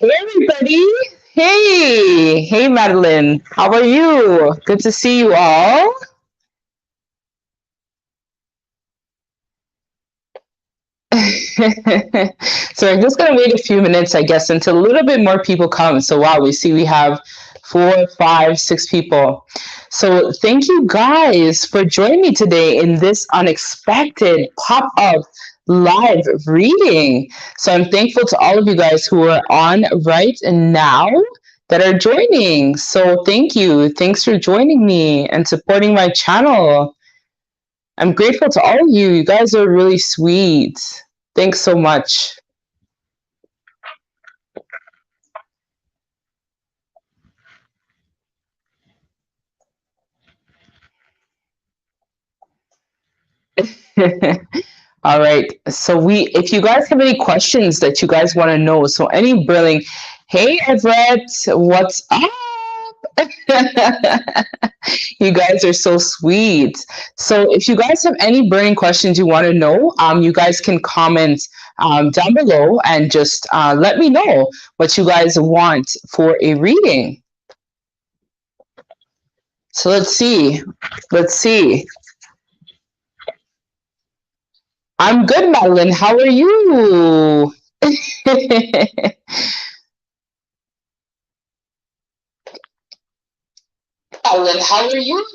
Hey everybody! Hey Madeline, how are you? Good to see you all. So I'm just gonna wait a few minutes, I guess, until a little bit more people come. So wow, we have 4, 5, 6 people. So thank you guys for joining me today in this unexpected pop-up live reading. So I'm thankful to all of you guys who are on right now that are joining. So thank you. Thanks for joining me and supporting my channel. I'm grateful to all of you. You guys are really sweet. Thanks so much. All right. So if you guys have any questions that you guys want to know, so any burning, hey Everett, what's up? You guys are so sweet. So if you guys have any burning questions you want to know, you guys can comment down below and just let me know what you guys want for a reading. So let's see. I'm good, Madeline. How are you? Madeline, how are you?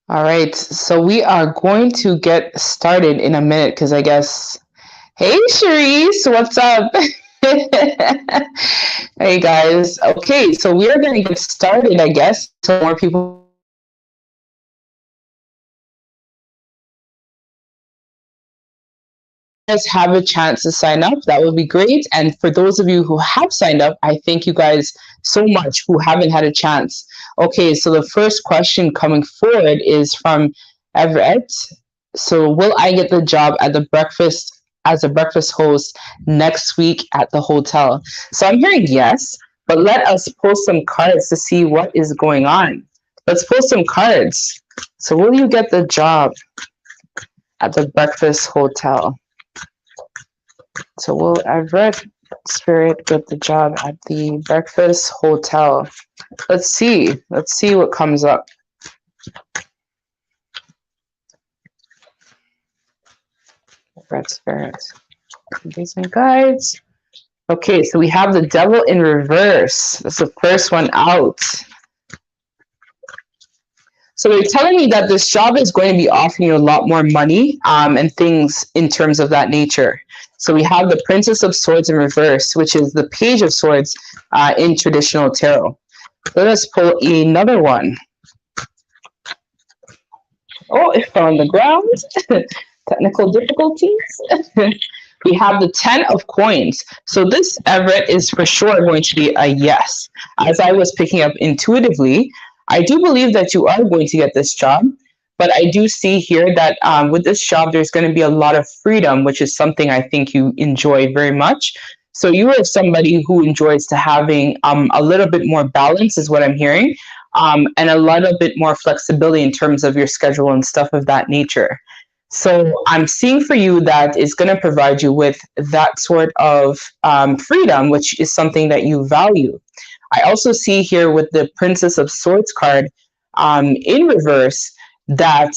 All right, so we are going to get started in a minute because I guess. Hey, Charisse, what's up? Hey, guys. Okay, so we are going to get started, I guess, so more people. Guys have a chance to sign up, that would be great. And for those of you who have signed up, I thank you guys so much who haven't had a chance. Okay, so the first question coming forward is from Everett. So, will I get the job at the breakfast as a breakfast host next week at the hotel? So, I'm hearing yes, but let us pull some cards to see what is going on. Let's pull some cards. So, will you get the job at the breakfast hotel? So will Everett Spirit get the job at the breakfast hotel? Let's see what comes up. Everett Spirit. These are guides. Okay, so we have the Devil in reverse. That's the first one out. So they're telling me that this job is going to be offering you a lot more money and things in terms of that nature. So we have the Princess of Swords in reverse, which is the Page of Swords in traditional tarot. Let us pull another one. Oh, it fell on the ground. Technical difficulties. We have the 10 of coins. So this, Everett, is for sure going to be a yes. As I was picking up intuitively, I do believe that you are going to get this job. But I do see here that with this job, there's going to be a lot of freedom, which is something I think you enjoy very much. So you are somebody who enjoys to having a little bit more balance, is what I'm hearing, and a little bit more flexibility in terms of your schedule and stuff of that nature. So I'm seeing for you that is going to provide you with that sort of freedom, which is something that you value. I also see here with the Princess of Swords card in reverse, that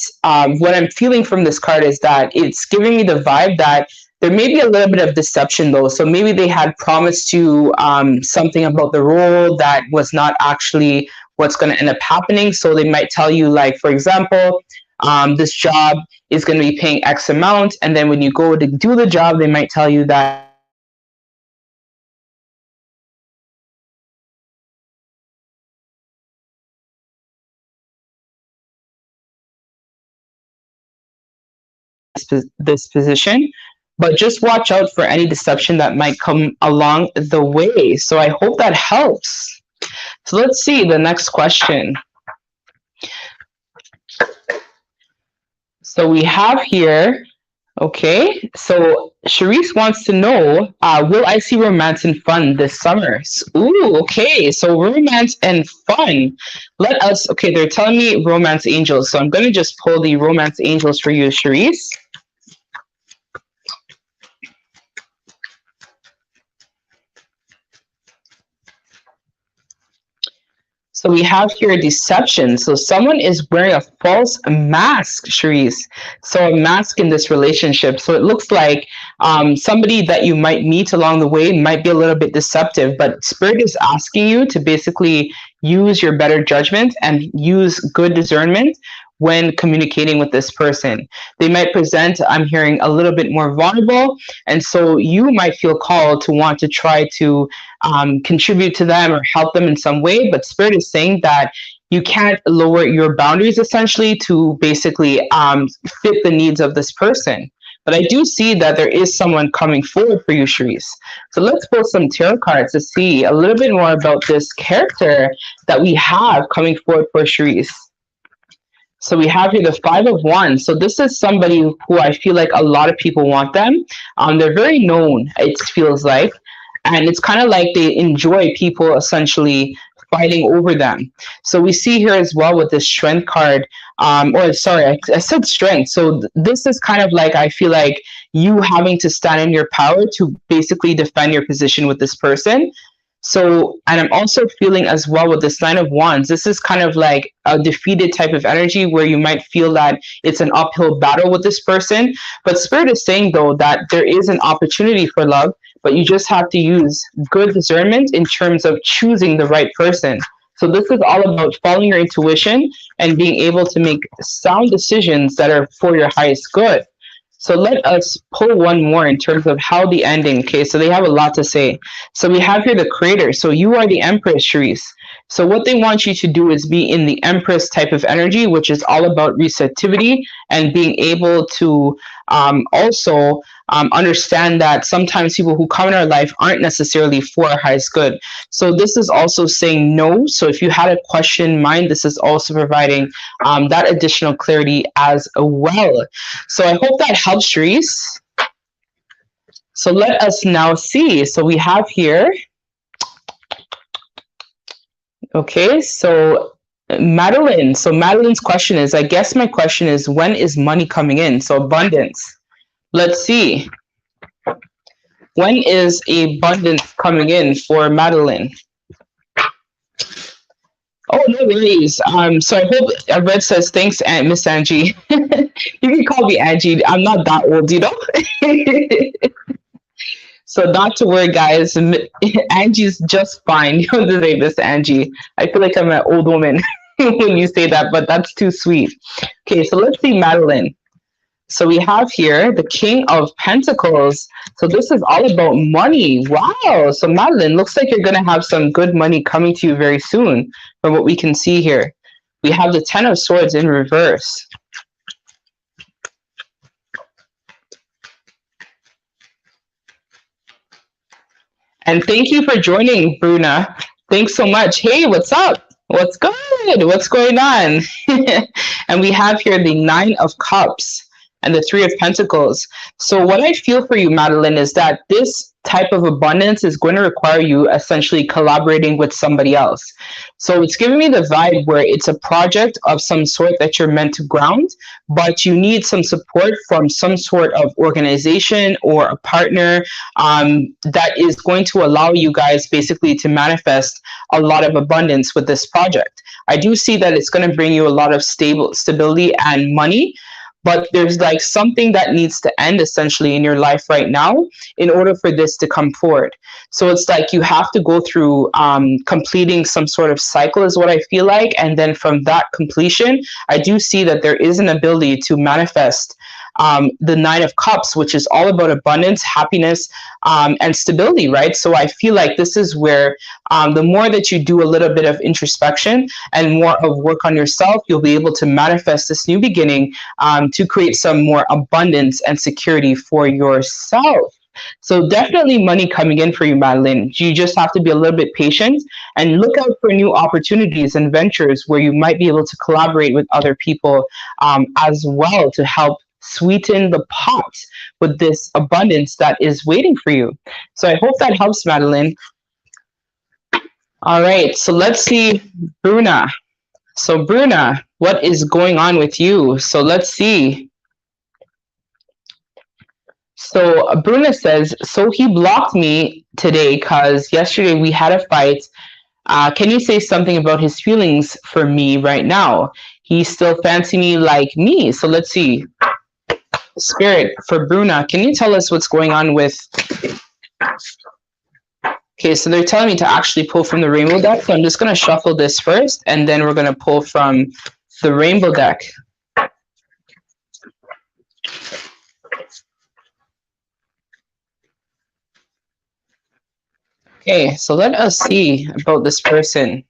what I'm feeling from this card is that it's giving me the vibe that there may be a little bit of deception though. So maybe they had promised you something about the role that was not actually what's going to end up happening. So they might tell you, like, for example, this job is going to be paying X amount. And then when you go to do the job, they might tell you that this position, but just watch out for any deception that might come along the way. So I hope that helps. So let's see the next question. So we have here, okay, so Charisse wants to know, will I see romance and fun this summer? Ooh, okay, so romance and fun. Let us, okay, they're telling me romance angels, so I'm going to just pull the romance angels for you, Charisse. So we have here deception. So someone is wearing a false mask, Charisse. So a mask in this relationship. So it looks like somebody that you might meet along the way might be a little bit deceptive, but Spirit is asking you to basically use your better judgment and use good discernment when communicating with this person. They might present, I'm hearing, a little bit more vulnerable, and so you might feel called to want to try to contribute to them or help them in some way, but Spirit is saying that you can't lower your boundaries essentially to basically fit the needs of this person. But I do see that there is someone coming forward for you, Charisse. So let's pull some tarot cards to see a little bit more about this character that we have coming forward for Charisse. So we have here the Five of Wands. So this is somebody who I feel like a lot of people want them. They're very known, it feels like. And it's kind of like they enjoy people essentially fighting over them. So we see here as well with this Strength card, or sorry, I said Strength. So this is kind of like, I feel like you having to stand in your power to basically defend your position with this person. So, and I'm also feeling as well with this Nine of Wands, this is kind of like a defeated type of energy where you might feel that it's an uphill battle with this person. But Spirit is saying, though, that there is an opportunity for love, but you just have to use good discernment in terms of choosing the right person. So this is all about following your intuition and being able to make sound decisions that are for your highest good. So let us pull one more in terms of how the ending. Okay, so they have a lot to say. So we have here the Creator. So you are the Empress, Charisse. So what they want you to do is be in the Empress type of energy, which is all about receptivity and being able to also understand that sometimes people who come in our life aren't necessarily for our highest good. So this is also saying no. So if you had a question in mind, this is also providing that additional clarity as well. So I hope that helps, Charisse. So let us now see. So we have here, okay, so Madeline. So Madeline's question is, I guess my question is, when is money coming in? So abundance. Let's see. When is abundance coming in for Madeline? Oh, no worries. So I hope Red says thanks, Miss Angie. You can call me Angie. I'm not that old, you know. So not to worry, guys. Angie's just fine. You don't have to say Miss Angie. I feel like I'm an old woman when you say that, but that's too sweet. Okay, so let's see Madeline. So we have here the King of Pentacles. So this is all about money. Wow. So Madeline, looks like you're going to have some good money coming to you very soon from what we can see here. We have the Ten of Swords in reverse. And thank you for joining, Bruna. Thanks so much. Hey, what's up? What's good? What's going on? And we have here the Nine of Cups and the Three of Pentacles. So what I feel for you, Madeline, is that this type of abundance is going to require you essentially collaborating with somebody else. So it's giving me the vibe where it's a project of some sort that you're meant to ground, but you need some support from some sort of organization or a partner that is going to allow you guys basically to manifest a lot of abundance with this project. I do see that it's going to bring you a lot of stability and money, but there's like something that needs to end essentially in your life right now in order for this to come forward. So it's like you have to go through completing some sort of cycle is what I feel like. And then from that completion, I do see that there is an ability to manifest the Nine of Cups, which is all about abundance, happiness, and stability, right? So I feel like this is where the more that you do a little bit of introspection and more of work on yourself, you'll be able to manifest this new beginning to create some more abundance and security for yourself. So definitely money coming in for you, Madeline. You just have to be a little bit patient and look out for new opportunities and ventures where you might be able to collaborate with other people as well to help sweeten the pot with this abundance that is waiting for you. So I hope that helps, Madeline. All right, so let's see Bruna. So Bruna, what is going on with you? So let's see. So Bruna says, so he blocked me today because yesterday we had a fight Can you say something about his feelings for me right now? He still fancy me like me. So let's see. Spirit, for Bruna, can you tell us what's going on with... Okay, so they're telling me to actually pull from the rainbow deck. So I'm just going to shuffle this first, and then we're going to pull from the rainbow deck. Okay, so let us see about this person.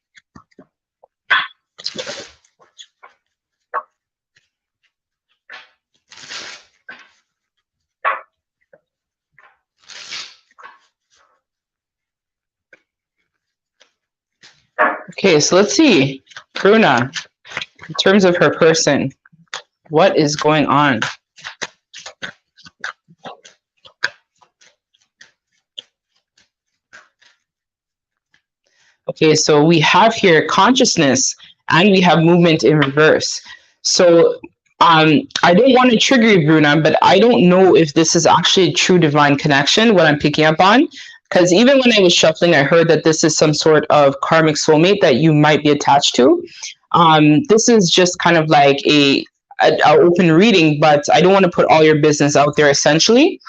Okay, so let's see. Bruna, in terms of her person, what is going on? Okay, so we have here consciousness and we have movement in reverse. So I don't want to trigger you, Bruna, but I don't know if this is actually a true divine connection, what I'm picking up on. Because even when I was shuffling, I heard that this is some sort of karmic soulmate that you might be attached to. This is just kind of like a open reading, but I don't want to put all your business out there essentially.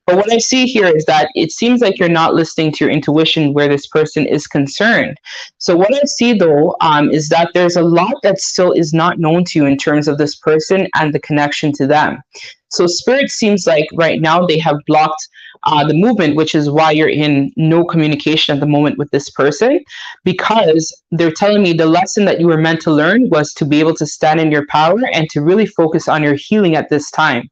But what I see here is that it seems like you're not listening to your intuition where this person is concerned. So what I see though is that there's a lot that still is not known to you in terms of this person and the connection to them. So Spirit seems like right now they have blocked the movement, which is why you're in no communication at the moment with this person, because they're telling me the lesson that you were meant to learn was to be able to stand in your power and to really focus on your healing at this time.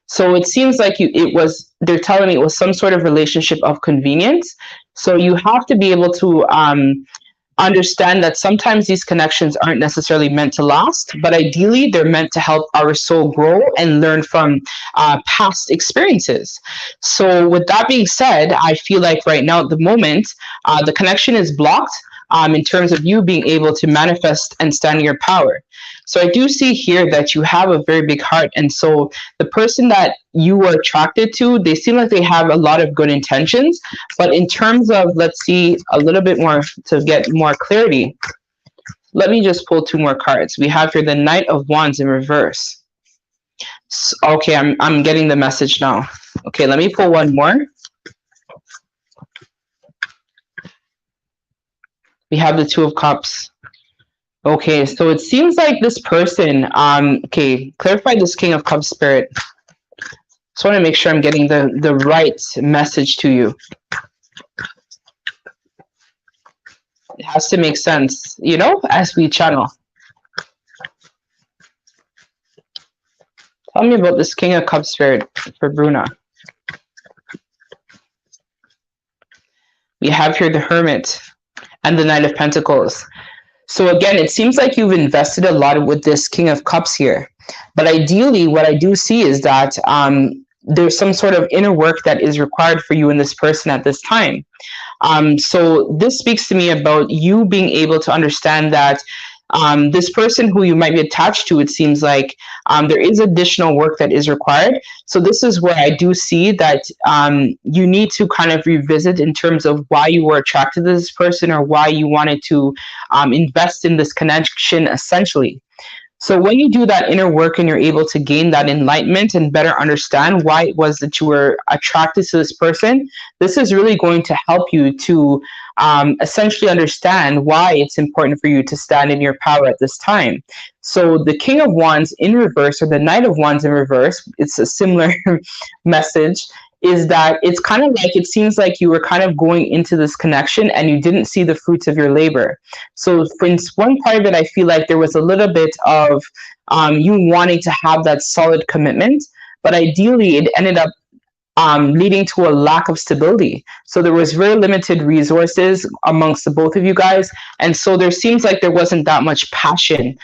So it seems like they're telling me it was some sort of relationship of convenience. So you have to be able to understand that sometimes these connections aren't necessarily meant to last, but ideally they're meant to help our soul grow and learn from past experiences. So with that being said, I feel like right now at the moment, the connection is blocked in terms of you being able to manifest and stand in your power. So I do see here that you have a very big heart. And so the person that you were attracted to, they seem like they have a lot of good intentions. But in terms of, let's see a little bit more to get more clarity. Let me just pull two more cards. We have here the Knight of Wands in reverse. So, okay, I'm getting the message now. Okay, let me pull one more. We have the Two of Cups. Okay, so it seems like this person, okay, clarify this King of Cups, Spirit. Just want to make sure I'm getting the right message to you. It has to make sense, you know, as we channel. Tell me about this King of Cups, Spirit, for Bruna. We have here the Hermit and the Knight of Pentacles. So again, it seems like you've invested a lot with this King of Cups here. But ideally, what I do see is that there's some sort of inner work that is required for you and this person at this time. So this speaks to me about you being able to understand that this person who you might be attached to, it seems like there is additional work that is required. So this is where I do see that you need to kind of revisit in terms of why you were attracted to this person or why you wanted to invest in this connection essentially. So when you do that inner work and you're able to gain that enlightenment and better understand why it was that you were attracted to this person, this is really going to help you to essentially understand why it's important for you to stand in your power at this time. So the King of Wands in reverse, or the Knight of Wands in reverse, it's a similar message, is that it's kind of like, it seems like you were kind of going into this connection and you didn't see the fruits of your labor. So for one part of it, I feel like there was a little bit of you wanting to have that solid commitment, but ideally it ended up leading to a lack of stability. So there was very limited resources amongst the both of you guys. And so there seems like there wasn't that much passion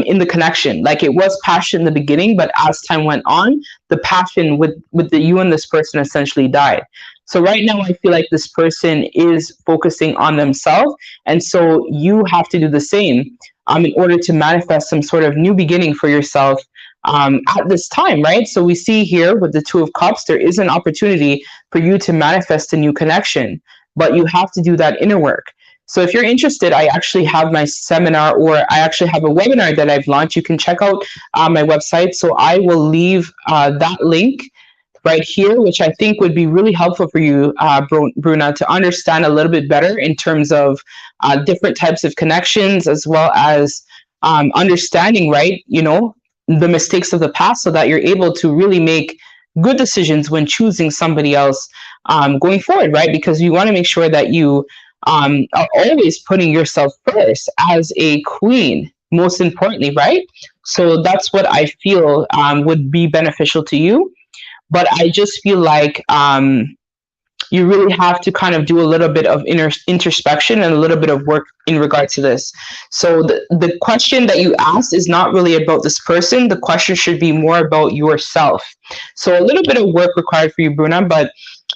in the connection. Like it was passion in the beginning, but as time went on, the passion with you and this person essentially died. So right now, I feel like this person is focusing on themselves. And so you have to do the same in order to manifest some sort of new beginning for yourself at this time, right? So we see here with the Two of Cups, there is an opportunity for you to manifest a new connection, but you have to do that inner work. So if you're interested, I actually have my seminar, or I actually have a webinar that I've launched. You can check out my website. So I will leave that link right here, which I think would be really helpful for you, Bruna, to understand a little bit better in terms of different types of connections, as well as understanding, right, you know, the mistakes of the past, so that you're able to really make good decisions when choosing somebody else going forward, right? Because you want to make sure that you are always putting yourself first as a queen, most importantly, right? So that's what I feel would be beneficial to you. But I just feel like you really have to kind of do a little bit of introspection and a little bit of work in regard to this. So the question that you asked is not really about this person. The question should be more about yourself. So a little bit of work required for you, Bruna, but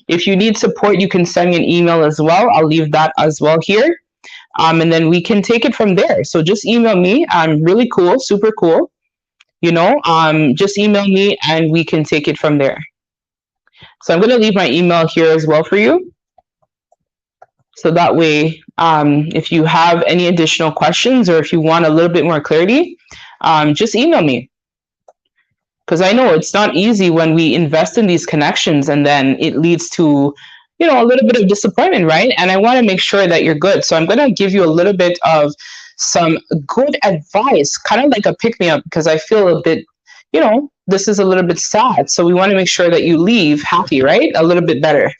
if you need support, you can send me an email as well. I'll leave that as well here. And then we can take it from there. So just email me. I'm really cool, super cool. You know, just email me and we can take it from there. So I'm going to leave my email here as well for you. So that way, if you have any additional questions, or if you want a little bit more clarity, just email me. Because I know it's not easy when we invest in these connections and then it leads to, you know, a little bit of disappointment, right? And I want to make sure that you're good. So I'm going to give you a little bit of some good advice, kind of like a pick-me-up, because I feel a bit, you know, this is a little bit sad. So we want to make sure that you leave happy, right? A little bit better.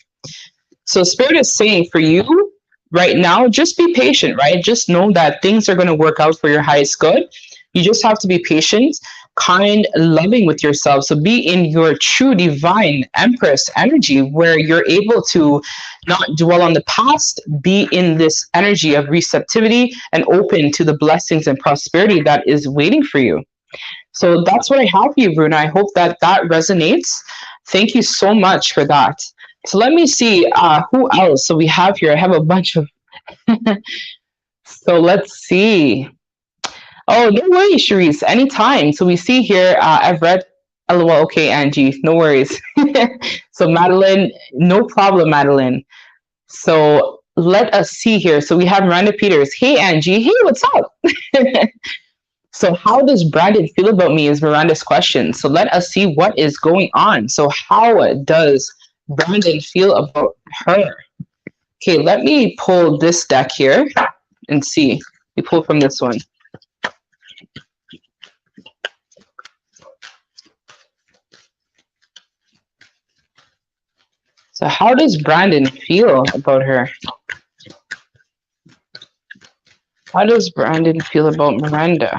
So Spirit is saying for you right now, just be patient, right? Just know that things are going to work out for your highest good. You just have to be patient, kind, loving with yourself. So be in your true divine Empress energy, where you're able to not dwell on the past, be in this energy of receptivity and open to the blessings and prosperity that is waiting for you. So that's what I have for you, Bruna. I hope that that resonates. Thank you so much for that. So let me see who else. So we have here, I have a bunch of, so let's see. Oh, no worries, Charisse, anytime. So we see here, Everett, LOL, okay, Angie, no worries. So Madeline, no problem, Madeline. So let us see here. So we have Miranda Peters. Hey, Angie. Hey, what's up? So how does Brandon feel about me is Miranda's question. So let us see what is going on. So how does Brandon feel about her? Okay, let me pull this deck here and see. We pull from this one. So how does Brandon feel about her? How does Brandon feel about Miranda?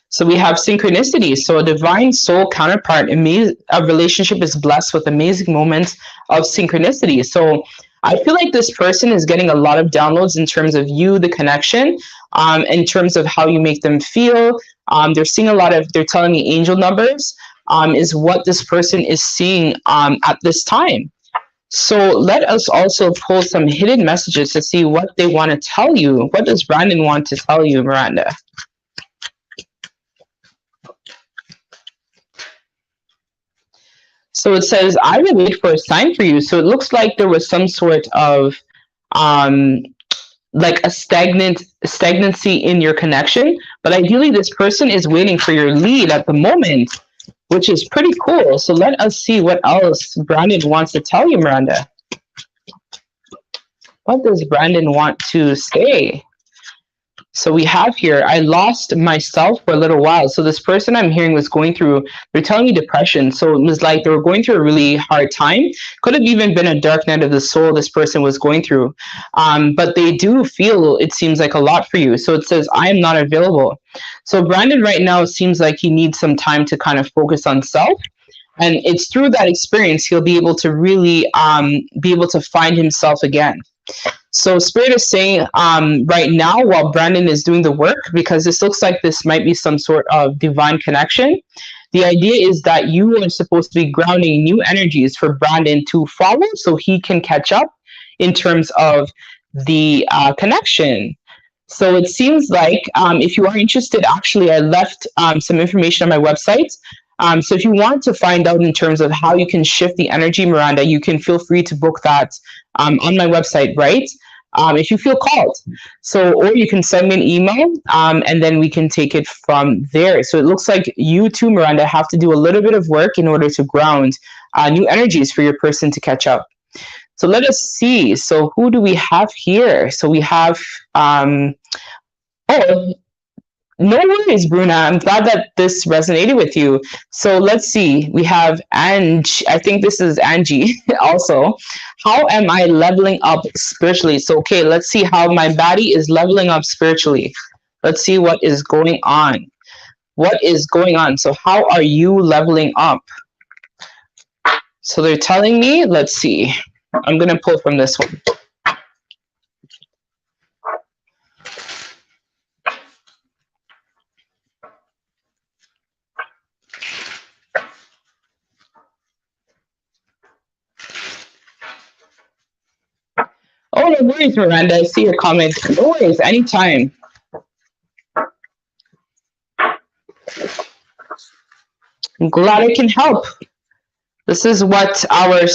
So we have synchronicity. So a divine soul counterpart, a relationship is blessed with amazing moments of synchronicity. So I feel like this person is getting a lot of downloads in terms of you, the connection, in terms of how you make them feel. They're seeing a lot of, they're telling me angel numbers is what this person is seeing at this time. So let us also pull some hidden messages to see what they want to tell you. What does Brandon want to tell you, Miranda? So it says, I will wait for a sign for you. So it looks like there was some sort of like a stagnancy in your connection. But ideally, this person is waiting for your lead at the moment, which is pretty cool. So let us see what else Brandon wants to tell you, Miranda. What does Brandon want to say? So we have here, I lost myself for a little while. So this person I'm hearing was going through, they're telling me depression. So it was like they were going through a really hard time. Could have even been a dark night of the soul this person was going through. But they do feel, it seems like, a lot for you. So it says, I am not available. So Brandon right now seems like he needs some time to kind of focus on self. And it's through that experience, he'll be able to really be able to find himself again. So Spirit is saying right now, while Brandon is doing the work, because this looks like this might be some sort of divine connection, the idea is that you are supposed to be grounding new energies for Brandon to follow so he can catch up in terms of the connection. So it seems like if you are interested, actually, I left some information on my website. So if you want to find out in terms of how you can shift the energy, Miranda, you can feel free to book that on my website, right? If you feel called. So, or you can send me an email, and then we can take it from there. So it looks like you too, Miranda, have to do a little bit of work in order to ground new energies for your person to catch up. So let us see. So who do we have here? So we have, oh, no worries, Bruna. I'm glad that this resonated with you. So let's see. We have Angie. I think this is Angie also. How am I leveling up spiritually? So, okay, let's see how my body is leveling up spiritually. Let's see what is going on. What is going on? So how are you leveling up? So they're telling me, let's see. I'm going to pull from this one. Oh, no worries, Miranda. I see your comment. No worries, anytime. I'm glad I can help. This is what our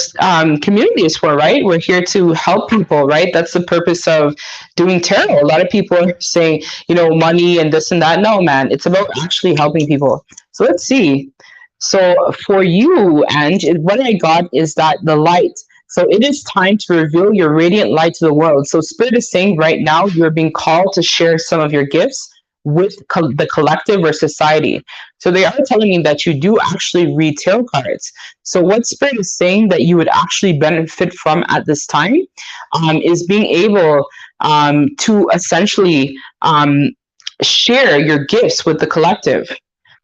community is for, right? We're here to help people, right? That's the purpose of doing tarot. A lot of people are saying, you know, money and this and that. No, man, it's about actually helping people. So let's see. So for you, Ange, what I got is that the light. So it is time to reveal your radiant light to the world. So Spirit is saying right now, you're being called to share some of your gifts with the collective or society. So they are telling me that you do actually read tarot cards. So what Spirit is saying that you would actually benefit from at this time is being able to essentially share your gifts with the collective.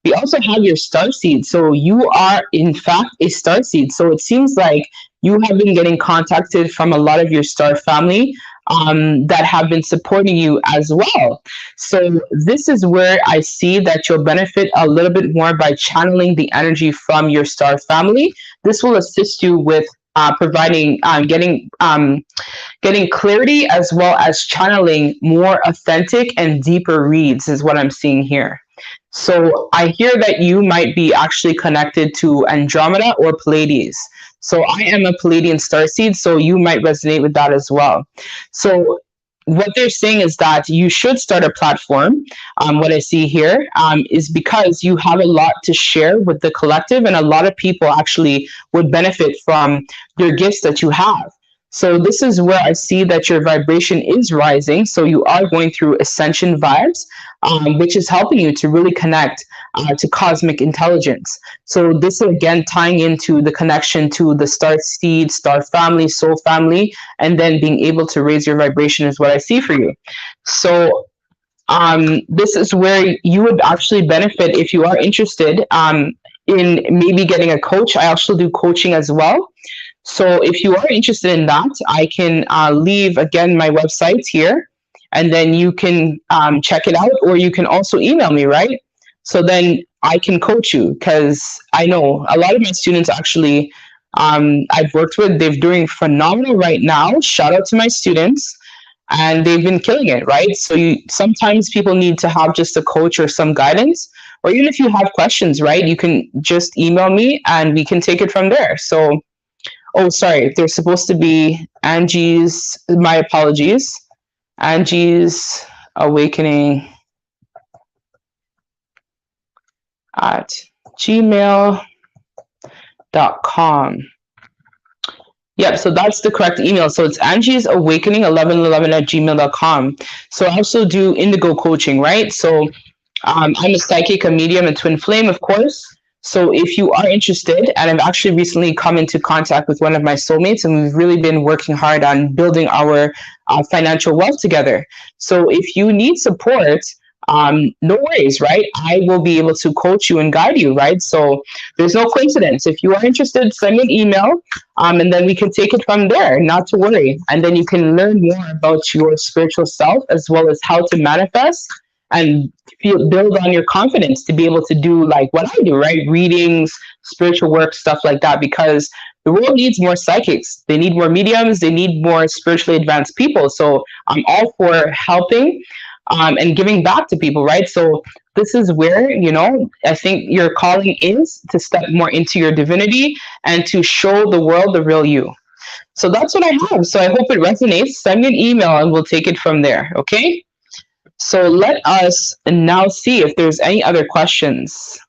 We also have your star seed. So you are in fact a star seed. So it seems like you have been getting contacted from a lot of your star family that have been supporting you as well. So this is where I see that you'll benefit a little bit more by channeling the energy from your star family. This will assist you with providing, getting clarity, as well as channeling more authentic and deeper reads is what I'm seeing here. So I hear that you might be actually connected to Andromeda or Pleiades. So I am a Pleiadian starseed, so you might resonate with that as well. So what they're saying is that you should start a platform. What I see here is because you have a lot to share with the collective, and a lot of people actually would benefit from your gifts that you have. So this is where I see that your vibration is rising. So you are going through ascension vibes, which is helping you to really connect to cosmic intelligence. So this is again tying into the connection to the star seed, star family, soul family, and then being able to raise your vibration is what I see for you. So this is where you would actually benefit if you are interested in maybe getting a coach. I also do coaching as well. So if you are interested in that, I can leave again my website here, and then you can check it out, or you can also email me, right? So then I can coach you, because I know a lot of my students actually I've worked with, they're doing phenomenal right now. Shout out to my students, and they've been killing it, right? So sometimes people need to have just a coach or some guidance, or even if you have questions, right, you can just email me and we can take it from there. So oh, sorry, there's supposed to be Angie's, my apologies. Angie's Awakening at gmail.com. Yep, so that's the correct email. So it's Angie's Awakening 1111 at gmail.com. So I also do indigo coaching, right? So I'm a psychic, a medium, a twin flame, of course. So if you are interested, and I've actually recently come into contact with one of my soulmates, and we've really been working hard on building our financial wealth together. So if you need support, no worries, right? I will be able to coach you and guide you, right? So there's no coincidence. If you are interested, send me an email, and then we can take it from there, not to worry. And then you can learn more about your spiritual self, as well as how to manifest and build on your confidence to be able to do like what I do, right? Readings, spiritual work, stuff like that, because the world needs more psychics. They need more mediums. They need more spiritually advanced people. So I'm all for helping and giving back to people, right? So this is where, you know, I think your calling is to step more into your divinity and to show the world the real you. So that's what I have. So I hope it resonates. Send me an email and we'll take it from there. Okay. So let us now see if there's any other questions.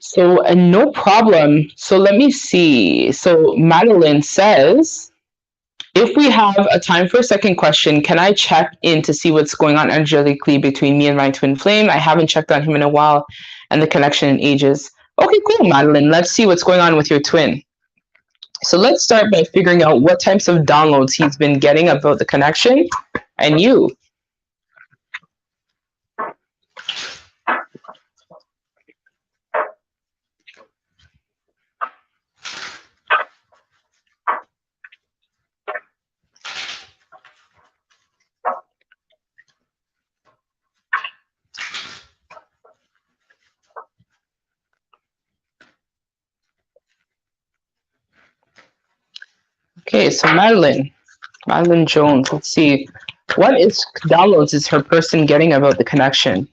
So, no problem. So let me see. So Madeline says, if we have a time for a second question, can I check in to see what's going on energetically between me and my twin flame? I haven't checked on him in a while and the connection in ages. Okay, cool, Madeline. Let's see what's going on with your twin. So let's start by figuring out what types of downloads he's been getting about the connection and you. Okay, so Madeline Jones, let's see. What downloads is her person getting about the connection?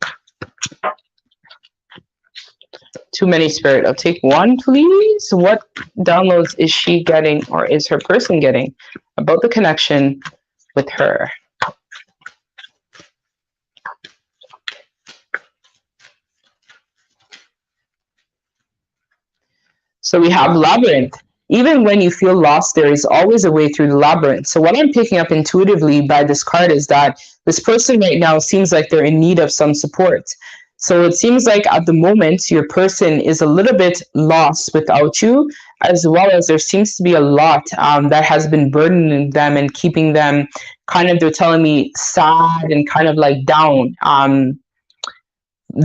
Too many, Spirit. I'll take one, please. What downloads is she getting or is her person getting about the connection with her? So we have labyrinth. Even when you feel lost, there is always a way through the labyrinth. So what I'm picking up intuitively by this card is that this person right now seems like they're in need of some support. So it seems like at the moment, your person is a little bit lost without you, as well as there seems to be a lot that has been burdening them and keeping them kind of, they're telling me, sad and kind of like down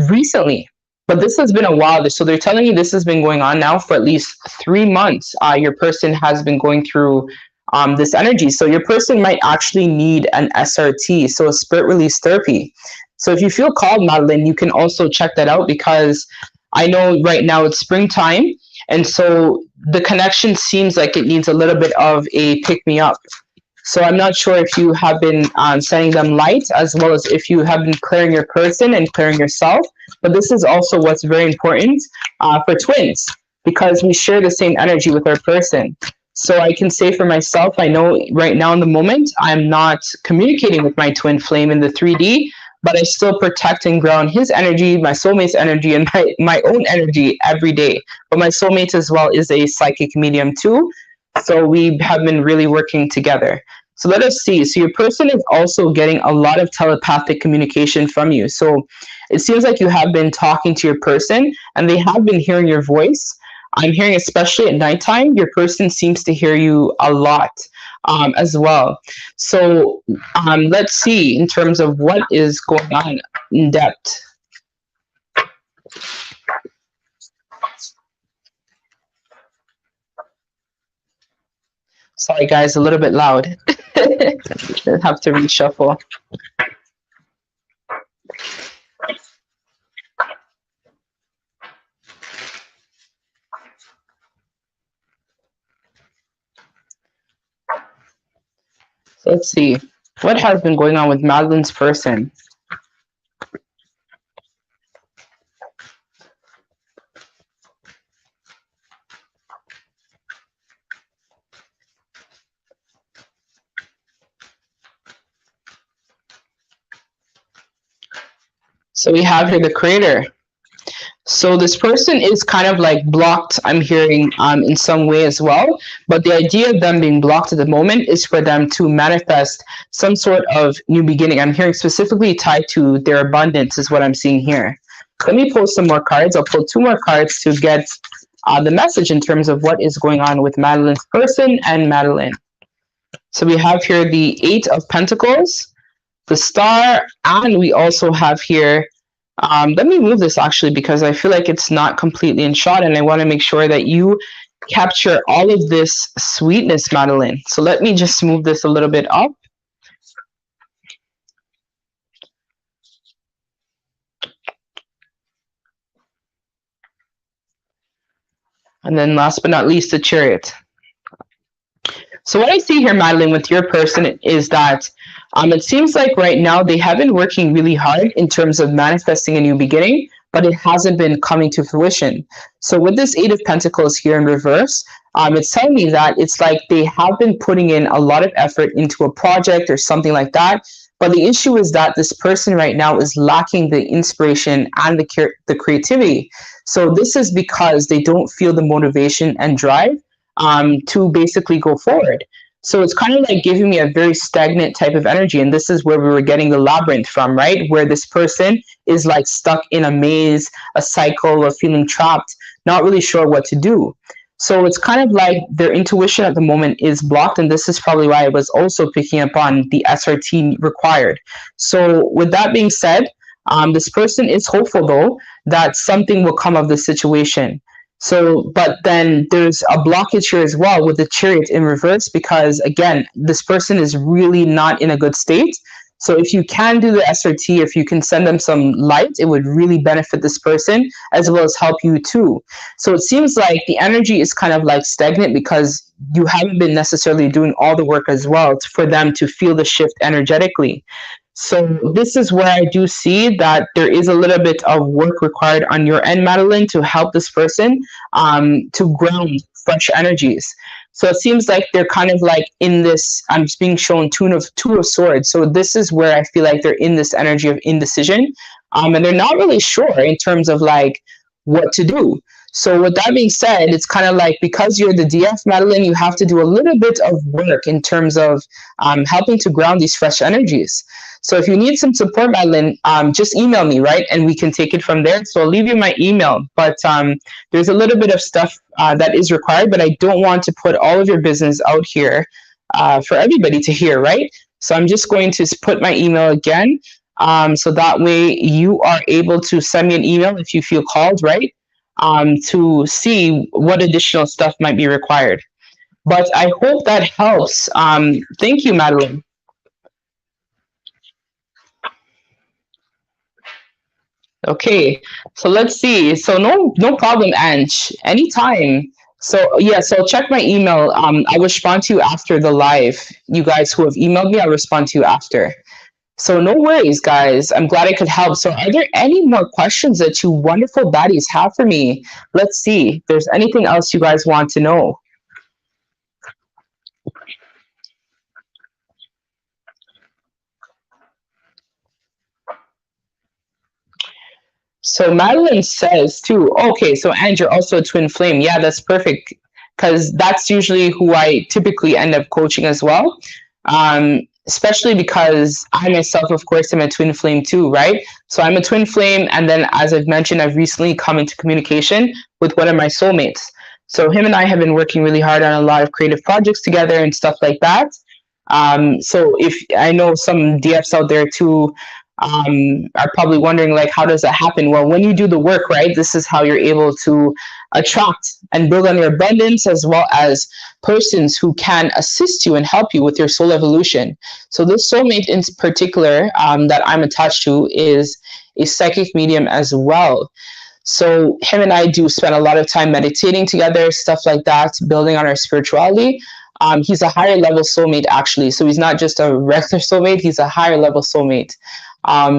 recently. But this has been a while. So they're telling you this has been going on now for at least 3 months. Your person has been going through this energy. So your person might actually need an SRT, so a spirit release therapy. So if you feel called, Madeline, you can also check that out, because I know right now it's springtime. And so the connection seems like it needs a little bit of a pick-me-up. So I'm not sure if you have been sending them light, as well as if you have been clearing your person and clearing yourself. But this is also what's very important for twins, because we share the same energy with our person. So I can say for myself, I know right now in the moment, I'm not communicating with my twin flame in the 3D, but I still protect and ground his energy, my soulmate's energy, and my own energy every day. But my soulmate as well is a psychic medium too. So we have been really working together. So let us see. So your person is also getting a lot of telepathic communication from you. So it seems like you have been talking to your person and they have been hearing your voice. I'm hearing, especially at nighttime, your person seems to hear you a lot as well. So let's see in terms of what is going on in depth. Sorry, guys, a little bit loud. I'll have to reshuffle. So let's see. What has been going on with Madeline's person? So we have here the Creator. So this person is kind of like blocked, I'm hearing, in some way as well. But the idea of them being blocked at the moment is for them to manifest some sort of new beginning. I'm hearing specifically tied to their abundance is what I'm seeing here. Let me pull some more cards. I'll pull 2 more cards to get the message in terms of what is going on with Madeline's person and Madeline. So we have here the 8 of Pentacles, the Star, and we also have here, let me move this actually, because I feel like it's not completely in shot and I want to make sure that you capture all of this sweetness, Madeline. So let me just move this a little bit up. And then last but not least, the Chariot. So what I see here, Madeline, with your person is that it seems like right now they have been working really hard in terms of manifesting a new beginning, but it hasn't been coming to fruition. So with this Eight of Pentacles here in reverse, it's telling me that it's like they have been putting in a lot of effort into a project or something like that. But the issue is that this person right now is lacking the inspiration and the creativity. So this is because they don't feel the motivation and drive to basically go forward. So it's kind of like giving me a very stagnant type of energy. And this is where we were getting the labyrinth from, right? Where this person is like stuck in a maze, a cycle, or feeling trapped, not really sure what to do. So it's kind of like their intuition at the moment is blocked. And this is probably why I was also picking up on the SRT required. So with that being said, this person is hopeful though that something will come of the situation. So, but then there's a blockage here as well with the Chariot in reverse, because again, this person is really not in a good state. So if you can do the SRT, if you can send them some light, it would really benefit this person as well as help you too. So it seems like the energy is kind of like stagnant because you haven't been necessarily doing all the work as well for them to feel the shift energetically. So this is where I do see that there is a little bit of work required on your end, Madeline, to help this person to ground fresh energies. So it seems like they're kind of like in this, I'm just being shown two of swords. So this is where I feel like they're in this energy of indecision. And they're not really sure in terms of like what to do. So with that being said, it's kind of like because you're the DF, Madeline, you have to do a little bit of work in terms of helping to ground these fresh energies. So if you need some support, Madeline, just email me, right? And we can take it from there. So I'll leave you my email. But there's a little bit of stuff that is required, but I don't want to put all of your business out here for everybody to hear, right? So I'm just going to put my email again. So that way you are able to send me an email if you feel called, right? To see what additional stuff might be required. But I hope that helps. Thank you, Madeline. Okay, so let's see. So no problem, Ange. Anytime. So yeah, so check my email. I'll respond to you after the live. You guys who have emailed me, I'll respond to you after. So no worries, guys. I'm glad I could help. So are there any more questions that you wonderful baddies have for me? Let's see if there's anything else you guys want to know. So Madeline says too, okay, so and you're also a twin flame. Yeah, that's perfect. Because that's usually who I typically end up coaching as well. Especially because I myself, of course, am a twin flame too, right? So I'm a twin flame. And then, as I've mentioned, I've recently come into communication with one of my soulmates. So him and I have been working really hard on a lot of creative projects together and stuff like that. So if I know some DFs out there too, are probably wondering like, how does that happen? Well, when you do the work, right, this is how you're able to attract and build on your abundance, as well as persons who can assist you and help you with your soul evolution. So this soulmate in particular that I'm attached to is a psychic medium as well. So him and I do spend a lot of time meditating together, stuff like that, building on our spirituality. He's a higher level soulmate, actually. So he's not just a regular soulmate, he's a higher level soulmate.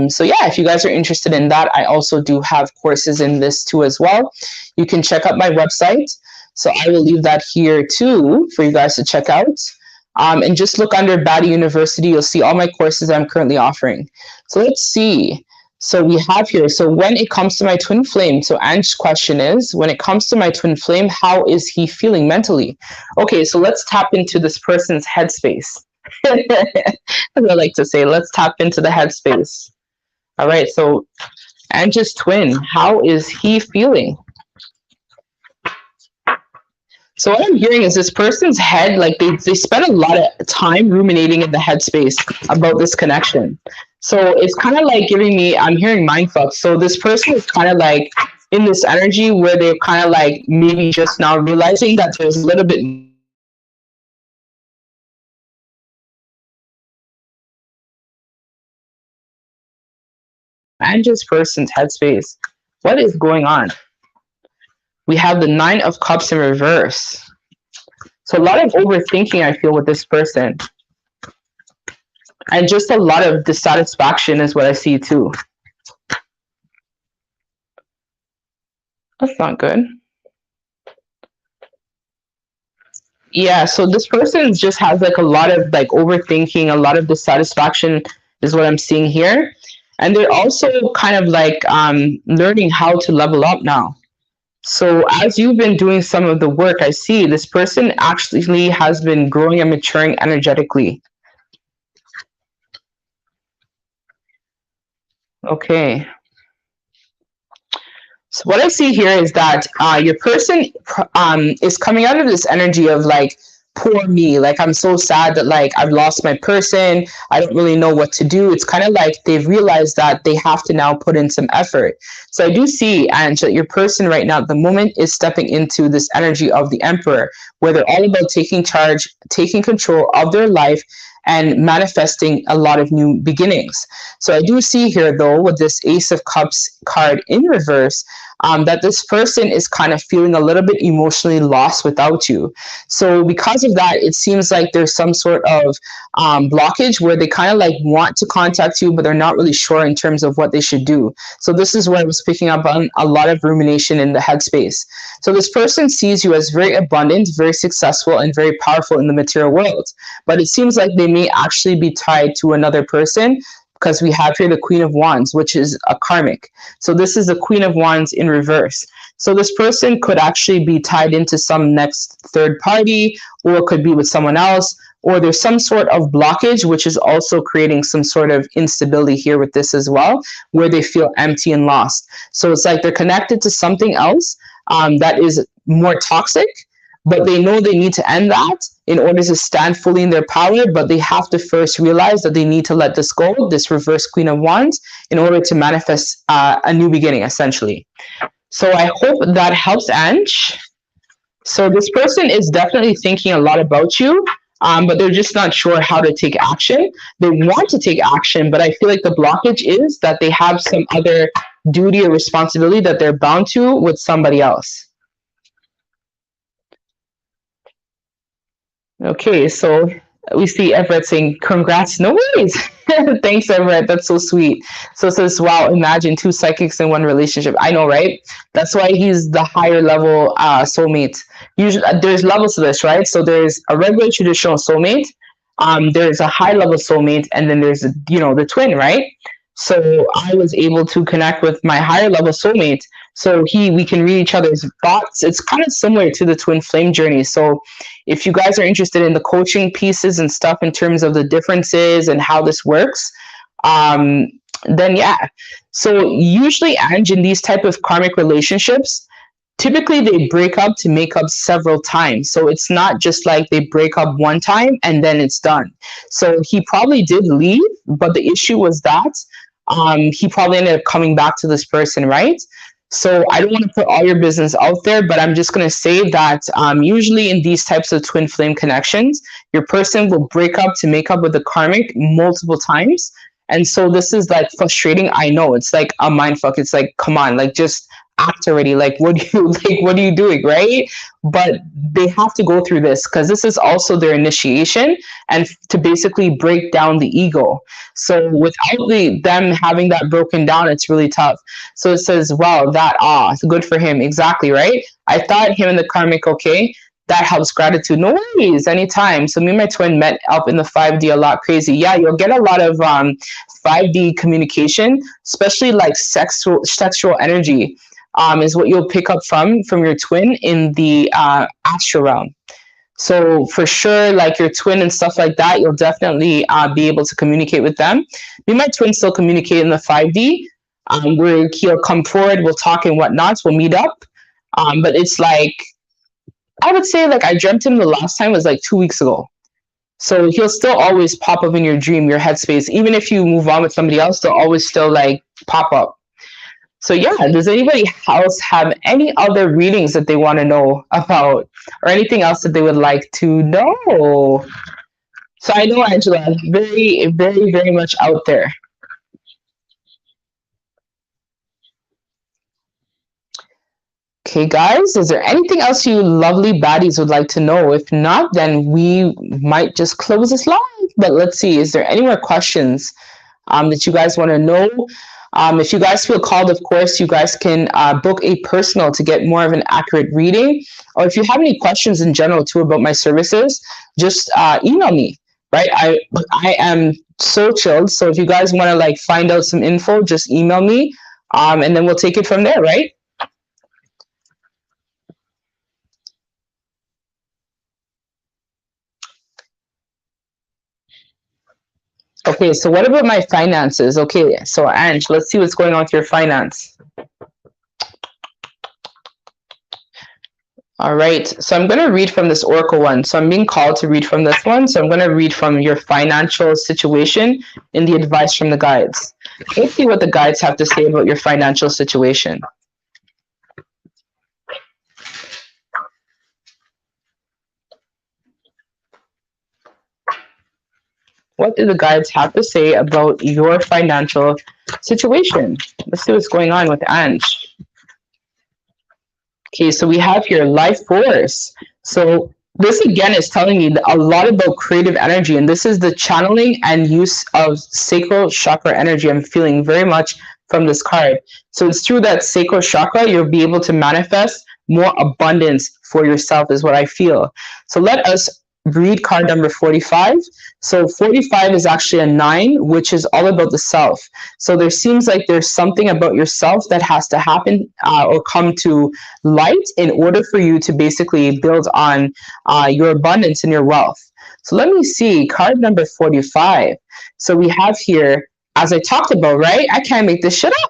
So yeah, if you guys are interested in that, I also do have courses in this too as well. You can check out my website. So I will leave that here too for you guys to check out. And just look under Baddie University. You'll see all my courses I'm currently offering. So let's see. So we have here, so when it comes to my twin flame, so Ange's question is, when it comes to my twin flame, how is he feeling mentally? Okay, so let's tap into this person's headspace. As I like to say, let's tap into the headspace. All right, so Ange's twin, how is he feeling? So what I'm hearing is this person's head, like they spend a lot of time ruminating in the headspace about this connection. So it's kind of like giving me, I'm hearing mindfuck. So this person is kind of like in this energy where they're kind of like maybe just now realizing that there's a little bit and just person's headspace. What is going on? We have the Nine of Cups in reverse. So a lot of overthinking I feel with this person. And just a lot of dissatisfaction is what I see too. That's not good. Yeah, so this person just has like a lot of like overthinking, a lot of dissatisfaction is what I'm seeing here. And they're also kind of like learning how to level up now. So as you've been doing some of the work, I see this person actually has been growing and maturing energetically. Okay. So what I see here is that your person is coming out of this energy of like, poor me, like I'm so sad that like I've lost my person. I don't really know what to do. It's kind of like they've realized that they have to now put in some effort. So I do see, Ange, that your person right now at the moment is stepping into this energy of the Emperor, where they're all about taking charge, taking control of their life, and manifesting a lot of new beginnings. So I do see here, though, with this Ace of Cups card in reverse, that this person is kind of feeling a little bit emotionally lost without you. So because of that, it seems like there's some sort of blockage where they kind of like want to contact you, but they're not really sure in terms of what they should do. So this is where I was picking up on a lot of rumination in the headspace. So this person sees you as very abundant, very successful, and very powerful in the material world. But it seems like they may actually be tied to another person, because we have here the Queen of Wands, which is a karmic. So this is the Queen of Wands in reverse. So this person could actually be tied into some next third party, or it could be with someone else, or there's some sort of blockage, which is also creating some sort of instability here with this as well, where they feel empty and lost. So it's like they're connected to something else that is more toxic, but they know they need to end that in order to stand fully in their power, but they have to first realize that they need to let this go, this reverse Queen of Wands, in order to manifest a new beginning, essentially. So I hope that helps, Ange. So this person is definitely thinking a lot about you, but they're just not sure how to take action. They want to take action, but I feel like the blockage is that they have some other duty or responsibility that they're bound to with somebody else. Okay, so we see Everett saying, congrats, no worries. Thanks, Everett. That's so sweet. So it says, wow, imagine two psychics in one relationship. I know, right? That's why he's the higher level soulmate. Usually, there's levels to this, right? So there's a regular traditional soulmate, there's a high level soulmate, and then there's, the twin, right? So I was able to connect with my higher level soulmate. So we can read each other's thoughts. It's kind of similar to the twin flame journey. So if you guys are interested in the coaching pieces and stuff in terms of the differences and how this works, then yeah. So usually, Ange, in these type of karmic relationships, typically they break up to make up several times. So it's not just like they break up one time and then it's done. So he probably did leave, but the issue was that he probably ended up coming back to this person, right? So I don't want to put all your business out there, but I'm just going to say that usually in these types of twin flame connections, your person will break up to make up with the karmic multiple times. And so this is like frustrating. I know it's like a mind fuck. It's like, come on, like just act already. Like, what are you doing, right? But they have to go through this because this is also their initiation and to basically break down the ego. So without them having that broken down, it's really tough. So it says, wow, it's good for him. Exactly, right? I thought him and the karmic, okay, that helps gratitude. No worries, anytime. So me and my twin met up in the 5D a lot. Crazy. Yeah, you'll get a lot of 5D communication, especially like sexual energy. Is what you'll pick up from your twin in the astral realm. So for sure, like your twin and stuff like that, you'll definitely be able to communicate with them. Me and my twin still communicate in the 5D, where he'll come forward, we'll talk and whatnot, we'll meet up. But it's like, I would say like I dreamt him the last time was like 2 weeks ago. So he'll still always pop up in your dream, your headspace. Even if you move on with somebody else, they'll always still like pop up. So yeah, does anybody else have any other readings that they want to know about or anything else that they would like to know? So I know Angela is very, very, very much out there. Okay, guys, is there anything else you lovely baddies would like to know? If not, then we might just close this live. But let's see, is there any more questions that you guys want to know? If you guys feel called, of course, you guys can book a personal to get more of an accurate reading. Or if you have any questions in general too about my services, just email me. Right, I am so chilled. So if you guys want to like find out some info, just email me, and then we'll take it from there. Right. Okay, so what about my finances? Okay, so Ange, let's see what's going on with your finance. All right, so I'm going to read from this Oracle one. So I'm being called to read from this one. So I'm going to read from your financial situation and the advice from the guides. Let's see what the guides have to say about your financial situation. What do the guides have to say about your financial situation? Let's see what's going on with Ange. Okay, so we have here life force. So this again is telling me a lot about creative energy, and this is the channeling and use of sacral chakra energy I'm feeling very much from this card. So it's through that sacral chakra you'll be able to manifest more abundance for yourself is what I feel. So let us read card number 45. So 45 is actually a 9, which is all about the self. So there seems like there's something about yourself that has to happen or come to light in order for you to basically build on your abundance and your wealth. So let me see card number 45. So we have here, as I talked about, right? I can't make this shit up.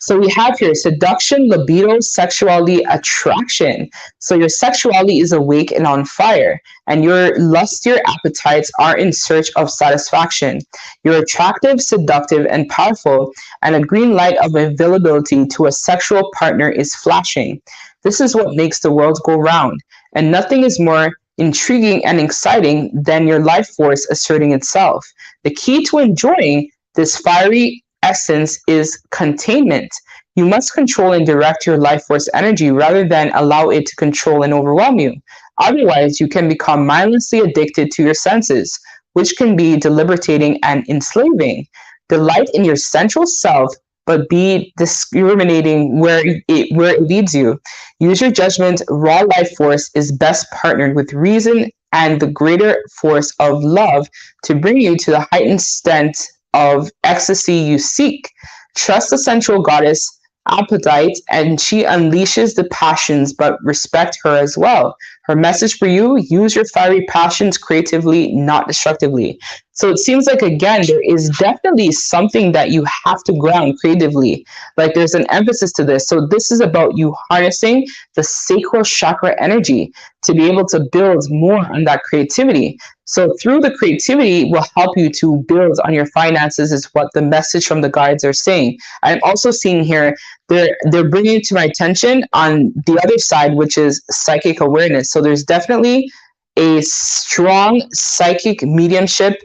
So we have here seduction, libido, sexuality, attraction. So your sexuality is awake and on fire, and your lustier appetites are in search of satisfaction. You're attractive, seductive, and powerful, and a green light of availability to a sexual partner is flashing. This is what makes the world go round, and nothing is more intriguing and exciting than your life force asserting itself. The key to enjoying this fiery essence is containment. You must control and direct your life force energy rather than allow it to control and overwhelm you. Otherwise, you can become mindlessly addicted to your senses, which can be debilitating and enslaving. Delight in your central self, but be discriminating where it leads you. Use your judgment. Raw life force is best partnered with reason and the greater force of love to bring you to the heightened extent of ecstasy you seek. Trust the central goddess appetite, and she unleashes the passions, but respect her as well. Her message for you: use your fiery passions creatively, not destructively. So it seems like, again, there is definitely something that you have to ground creatively. Like there's an emphasis to this. So this is about you harnessing the sacral chakra energy to be able to build more on that creativity. So through the creativity will help you to build on your finances is what the message from the guides are saying. I'm also seeing here, they're bringing it to my attention on the other side, which is psychic awareness. So there's definitely a strong psychic mediumship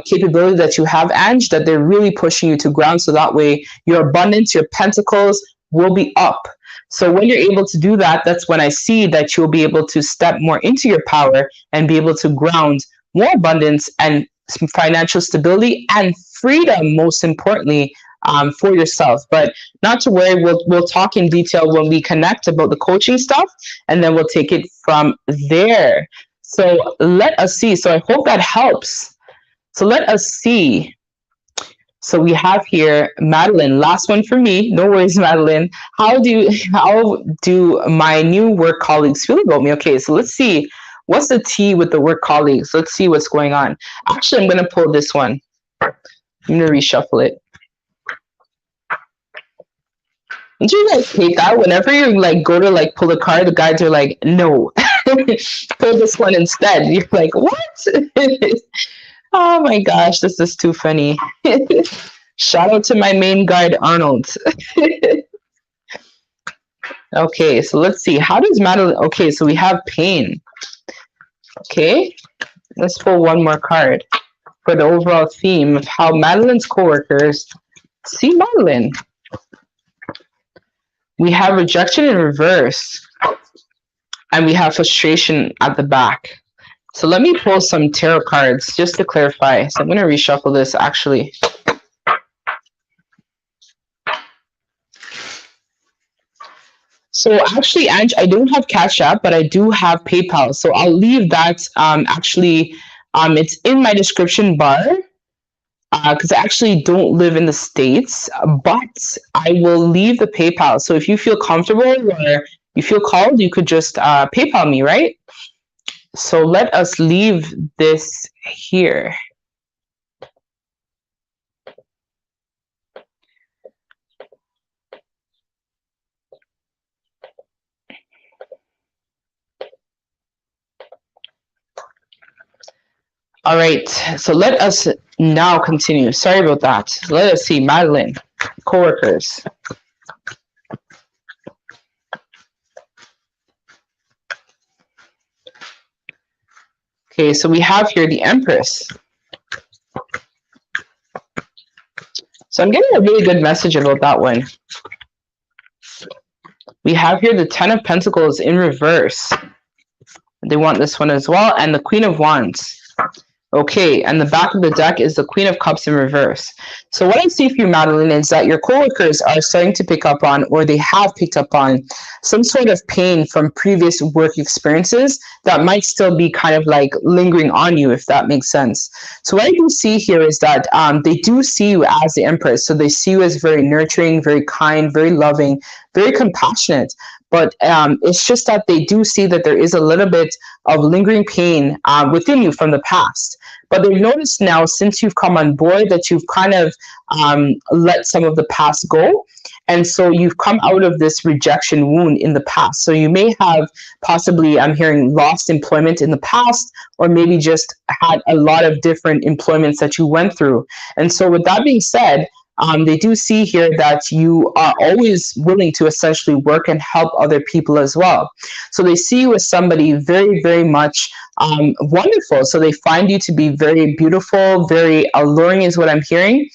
capability that you have, Ange, that they're really pushing you to ground. So that way your abundance, your pentacles will be up. So when you're able to do that, that's when I see that you'll be able to step more into your power and be able to ground more abundance and some financial stability and freedom, most importantly, for yourself. But not to worry, we'll talk in detail when we connect about the coaching stuff, and then we'll take it from there. So let us see. So I hope that helps. So let us see. So we have here Madeline. Last one for me. No worries, Madeline. How do my new work colleagues feel about me? Okay, so let's see. What's the tea with the work colleagues? Let's see what's going on. Actually, I'm going to pull this one. I'm going to reshuffle it. Don't you guys hate that? Whenever you like go to like pull a card, the guides are like, no, pull this one instead. You're like, what? Oh my gosh, this is too funny. Shout out to my main guide, Arnold. Okay, so let's see. How does Madeline... Okay, so we have pain. Okay, let's pull one more card for the overall theme of how Madeline's coworkers see Madeline. We have rejection in reverse, and we have frustration at the back. So let me pull some tarot cards just to clarify. So I'm going to reshuffle this actually. So actually, Ange, I don't have Cash App, but I do have PayPal. So I'll leave that. It's in my description bar because I actually don't live in the States, but I will leave the PayPal. So if you feel comfortable or you feel called, you could just PayPal me, right? So let us leave this here. All right, so let us now continue. Sorry about that. Let us see, Madeline, coworkers. Okay, so we have here the Empress. So I'm getting a really good message about that one. We have here the Ten of Pentacles in reverse. They want this one as well, and the Queen of Wands. Okay, and the back of the deck is the Queen of Cups in reverse. So what I see for you, Madeline, is that your coworkers are starting to pick up on, or they have picked up on, some sort of pain from previous work experiences that might still be kind of like lingering on you, if that makes sense. So what I do see here is that they do see you as the Empress. So they see you as very nurturing, very kind, very loving, very compassionate. But it's just that they do see that there is a little bit of lingering pain within you from the past. But they've noticed now, since you've come on board, that you've kind of let some of the past go. And so you've come out of this rejection wound in the past. So you may have possibly, I'm hearing, lost employment in the past, or maybe just had a lot of different employments that you went through. And so with that being said, they do see here that you are always willing to essentially work and help other people as well. So they see you as somebody very, very much wonderful. So they find you to be very beautiful, very alluring is what I'm hearing.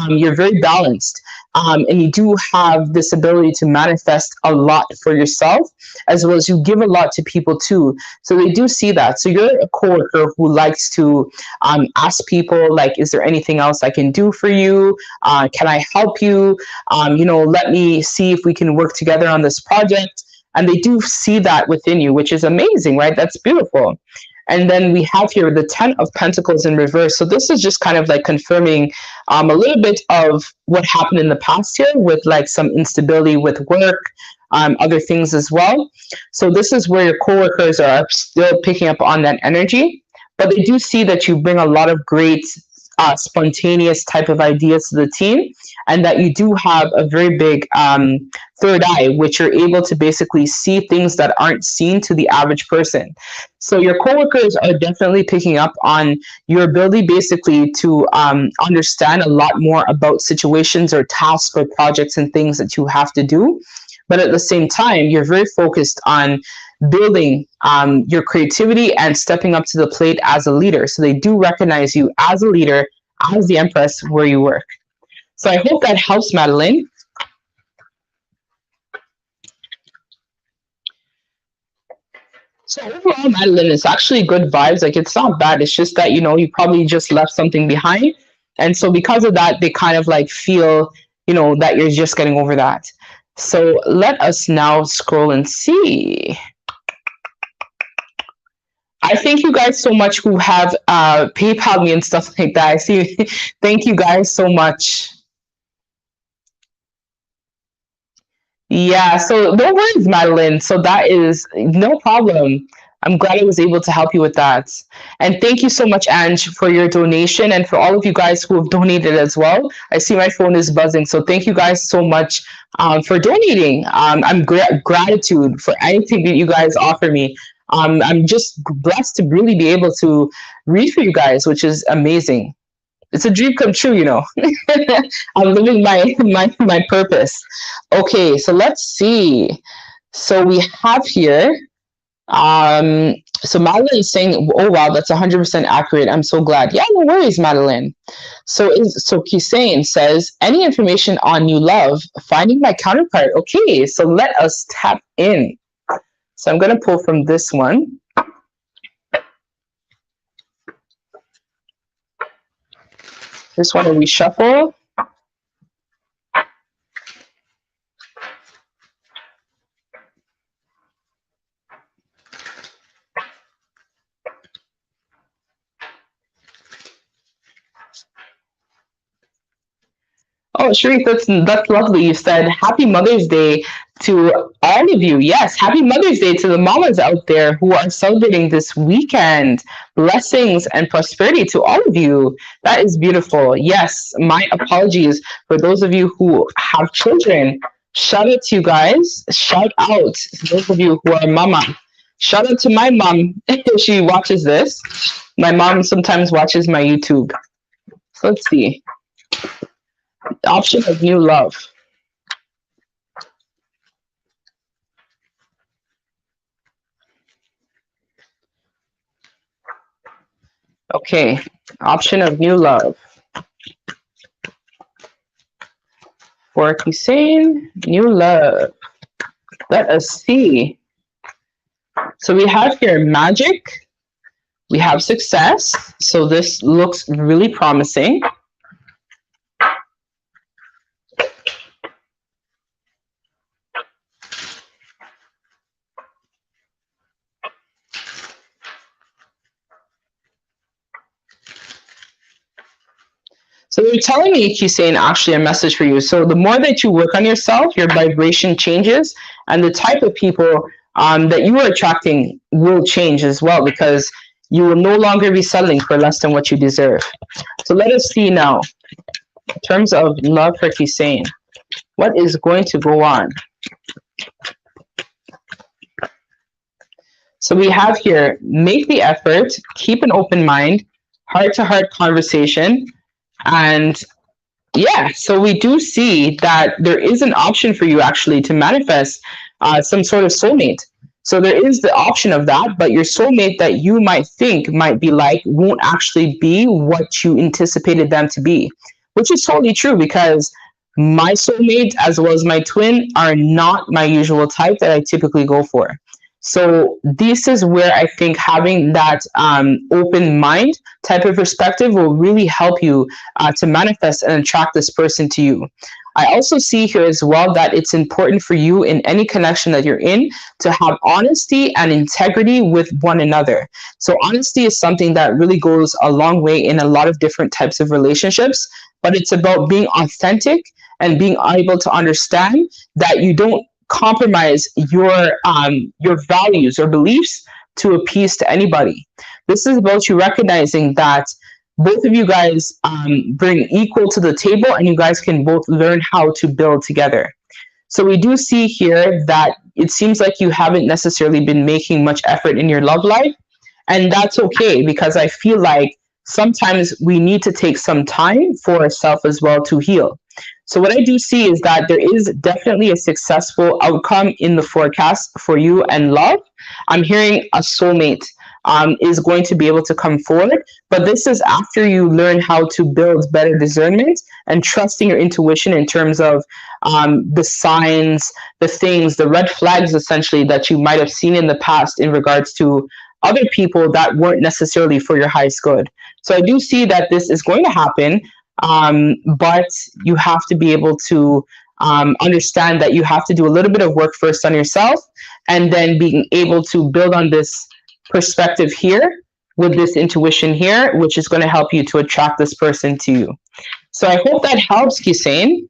You're very balanced. And you do have this ability to manifest a lot for yourself, as well as you give a lot to people too. So they do see that. So you're a coworker who likes to ask people, like, is there anything else I can do for you? Can I help you? Let me see if we can work together on this project. And they do see that within you, which is amazing, right? That's beautiful. And then we have here the Ten of Pentacles in reverse. So this is just kind of like confirming a little bit of what happened in the past here with like some instability with work, other things as well. So this is where your coworkers are still picking up on that energy, but they do see that you bring a lot of great spontaneous type of ideas to the team, and that you do have a very big third eye, which you're able to basically see things that aren't seen to the average person. So your coworkers are definitely picking up on your ability basically to understand a lot more about situations or tasks or projects and things that you have to do. But at the same time, you're very focused on building your creativity and stepping up to the plate as a leader. So they do recognize you as a leader, as the Empress where you work. So I hope that helps, Madeline. So overall, Madeline, it's actually good vibes. Like, it's not bad. It's just that, you probably just left something behind. And so because of that, they kind of like feel, that you're just getting over that. So let us now scroll and see. I thank you guys so much who have PayPal me and stuff like that. I see. Thank you guys so much. Yeah, so no worries, Madeline. So that is no problem. I'm glad I was able to help you with that. And thank you so much, Ange, for your donation, and for all of you guys who have donated as well. I see my phone is buzzing. So thank you guys so much for donating. I'm gratitude for anything that you guys offer me. I'm just blessed to really be able to read for you guys, which is amazing. It's a dream come true, I'm living my purpose. Okay, so let's see. So we have here, so Madeline is saying, oh wow, that's 100% accurate. I'm so glad. Yeah, no worries, Madeline. So Kisain says, any information on new love, finding my counterpart. Okay, so let us tap in. So I'm going to pull from this one. This one we reshuffle. Oh, Sharif, that's lovely. You said Happy Mother's Day to all of you. Yes, Happy Mother's Day to the mamas out there who are celebrating this weekend. Blessings and prosperity to all of you. That is beautiful. Yes, my apologies for those of you who have children. Shout out to you guys. Shout out to those of you who are mama. Shout out to my mom if she watches this. My mom sometimes watches my YouTube. So let's see. Option of new love. Okay, option of new love. For Hussein, new love. Let us see. So we have here magic. We have success. So this looks really promising. So they're telling me, Hussein, actually a message for you. So the more that you work on yourself, your vibration changes, and the type of people that you are attracting will change as well, because you will no longer be settling for less than what you deserve. So let us see now, in terms of love for Hussein, what is going to go on? So we have here, make the effort, keep an open mind, heart-to-heart conversation. And yeah, so we do see that there is an option for you actually to manifest some sort of soulmate. So there is the option of that, but your soulmate that you might think might be like won't actually be what you anticipated them to be, which is totally true, because my soulmate as well as my twin are not my usual type that I typically go for. So this is where I think having that open mind type of perspective will really help you to manifest and attract this person to you. I also see here as well that it's important for you in any connection that you're in to have honesty and integrity with one another. So honesty is something that really goes a long way in a lot of different types of relationships, but it's about being authentic and being able to understand that you don't compromise your values or beliefs to appease to anybody. This is about you recognizing that both of you guys bring equal to the table, and you guys can both learn how to build together. So we do see here that it seems like you haven't necessarily been making much effort in your love life, and that's okay, because I feel like sometimes we need to take some time for ourselves as well to heal. So what I do see is that there is definitely a successful outcome in the forecast for you and love. I'm hearing a soulmate is going to be able to come forward, but this is after you learn how to build better discernment and trusting your intuition in terms of the signs, the things, the red flags essentially that you might have seen in the past in regards to other people that weren't necessarily for your highest good. So I do see that this is going to happen. But you have to be able to understand that you have to do a little bit of work first on yourself, and then being able to build on this perspective here with this intuition here, which is going to help you to attract this person to you. So I hope that helps, Hussein.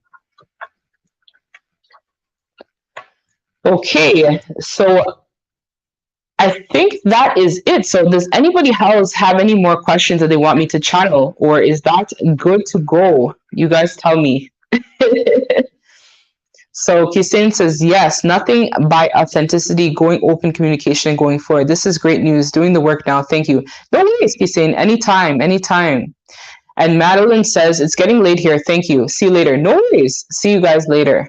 Okay, so I think that is it. So does anybody else have any more questions that they want me to channel, or is that good to go? You guys tell me. So Hussein says, yes, nothing by authenticity, going open communication and going forward. This is great news. Doing the work now. Thank you. No worries, Hussein. Anytime, anytime. And Madeline says, it's getting late here. Thank you. See you later. No worries. See you guys later.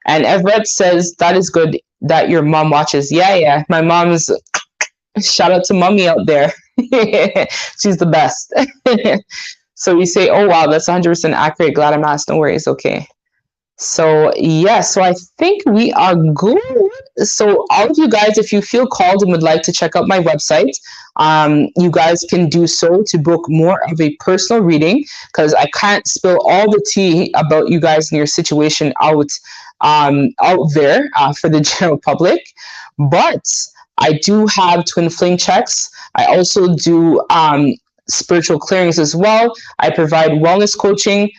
And Everett says, that is good that your mom watches. Yeah. My mom's, shout out to mommy out there. She's the best. So we say, oh, wow, that's 100% accurate. Glad I'm asked. No worries. Okay. So, yeah, so I think we are good. So all of you guys, if you feel called and would like to check out my website, you guys can do so to book more of a personal reading, because I can't spill all the tea about you guys and your situation out there for the general public. But I do have twin flame checks. I also do spiritual clearings as well. I provide wellness coaching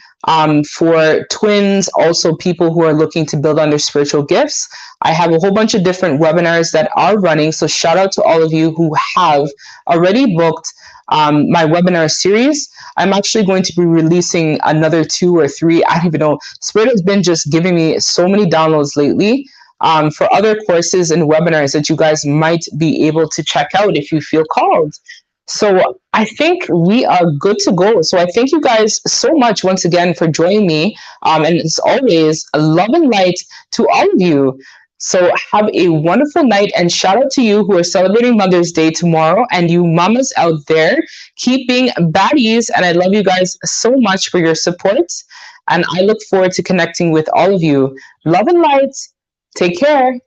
for twins, also people who are looking to build on their spiritual gifts. I have a whole bunch of different webinars that are running. So shout out to all of you who have already booked my webinar series. I'm actually going to be releasing another 2 or 3. I don't even know. Spirit has been just giving me so many downloads lately for other courses and webinars that you guys might be able to check out if you feel called. So I think we are good to go. So I thank you guys so much once again for joining me. And as always, love and light to all of you. So have a wonderful night, and shout out to you who are celebrating Mother's Day tomorrow, and you mamas out there, keep being baddies. And I love you guys so much for your support. And I look forward to connecting with all of you. Love and light. Take care.